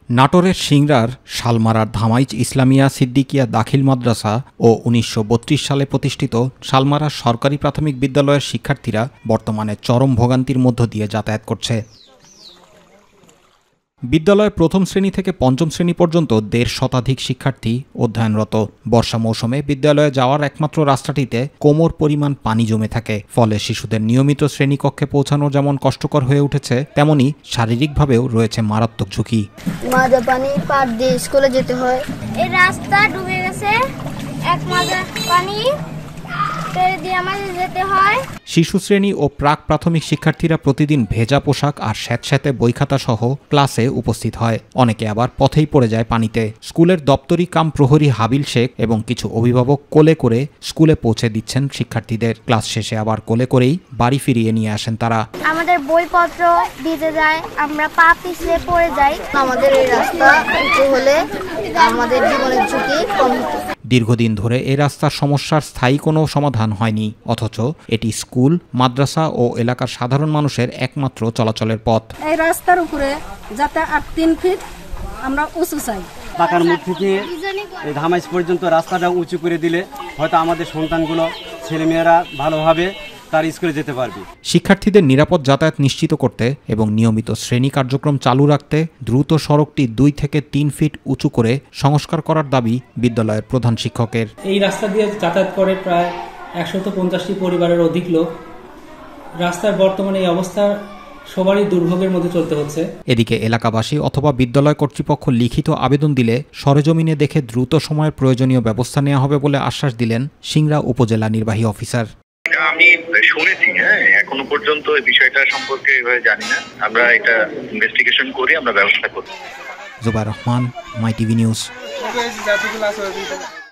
নাটোরের সিংড়ার শালমারার ধামাইচ ইসলামিয়া সিদ্দিকিয়া দাখিল মাদ্রাসা ও ১৯৩২ সালে প্রতিষ্ঠিত শালমারা সরকারি প্রাথমিক বিদ্যালয়ের শিক্ষার্থীরা বর্তমানে চরম ভোগান্তির মধ্য দিয়ে যাতায়াত করছে। বিদ্যালয়ে প্রথম শ্রেণী থেকে পঞ্চম শ্রেণী পর্যন্ত ১৫০ শতাধিক শিক্ষার্থী অধ্যয়নরত। বর্ষা মৌসুমে বিদ্যালয়ে যাওয়ার একমাত্র রাস্তাটিতে কোমর পরিমাণ পানি জমে থাকে। ফলে শিশুদের নিয়মিত শ্রেণীকক্ষে পৌঁছানো যেমন কষ্টকর হয়ে উঠেছে, তেমনি শারীরিকভাবেও রয়েছে মারাত্মক ঝুঁকি। মাজা পানি পার দিয়ে স্কুলে যেতে হয়। এই রাস্তা ডুবে গেছে, এক মাজা পানি দিয়ে আমাদের যেতে হয়। শিশু শ্রেণী ও প্রাক প্রাথমিক শিক্ষার্থীরা প্রতিদিন ভেজা পোশাক আর স্যাঁতস্যাঁতে বইখাতা সহ ক্লাসে উপস্থিত হয়। অনেকে আবার পথেই পড়ে যায় পানিতে। স্কুলের দপ্তরি কাম প্রহরী হাবিল শেখ এবং কিছু অভিভাবক কোলে করে স্কুলে পৌঁছে দিচ্ছেন শিক্ষার্থীদের। ক্লাস শেষে আবার কোলে করেই বাড়ি ফিরিয়ে নিয়ে আসেন তারা। আমাদের বইপত্র ভিজে যায়, আমরা পা পিছলে পড়ে যাই। আমাদের এই রাস্তা উঁচু হলে আমাদের জীবনের ঝুঁকি কম হতো। দীর্ঘদিন ধরে এই রাস্তার সমস্যার স্থায়ী কোনো সমাধান হয়নি, অথচ এটি স্কুল, মাদ্রাসা ও এলাকার সাধারণ মানুষের একমাত্র চলাচলের পথ। এই রাস্তার উপরে যাতে ৩ ফিট আমরা উঁচু চাই। পাকার মুখ থেকে এই ধামাইচ পর্যন্ত রাস্তাটা উঁচু করে দিলে হয়তো আমাদের সন্তানগুলো, ছেলেমেয়েরা ভালোভাবে তার স্কুলে যেতে পারবে। শিক্ষার্থীদের নিরাপদ যাতায়াত নিশ্চিত করতে এবং নিয়মিত শ্রেণী কার্যক্রম চালু রাখতে দ্রুত সড়কটি ২ থেকে ৩ ফিট উঁচু করে সংস্কার করার দাবি বিদ্যালয়ের প্রধান শিক্ষকের। এই রাস্তা দিয়ে যাতায়াত করে প্রায় ১৫০টি পরিবারের অধিক লোক। রাস্তার বর্তমানে এই অবস্থা সবারই দুর্ভোগের মধ্যে চলতে হচ্ছে। এদিকে এলাকাবাসী অথবা বিদ্যালয় কর্তৃপক্ষ লিখিত আবেদন দিলে সরেজমিনে দেখে দ্রুত সময়ের প্রয়োজনীয় ব্যবস্থা নেওয়া হবে বলে আশ্বাস দিলেন সিংড়া উপজেলা নির্বাহী অফিসার। আমি শুনেছি, এখনো পর্যন্ত এই বিষয়টা সম্পর্কে জানি না। আমরা এটা ইনভেস্টিগেশন করি, আমরা ব্যবস্থা করি। জুবাইর রহমান, মাই টিভি নিউজ।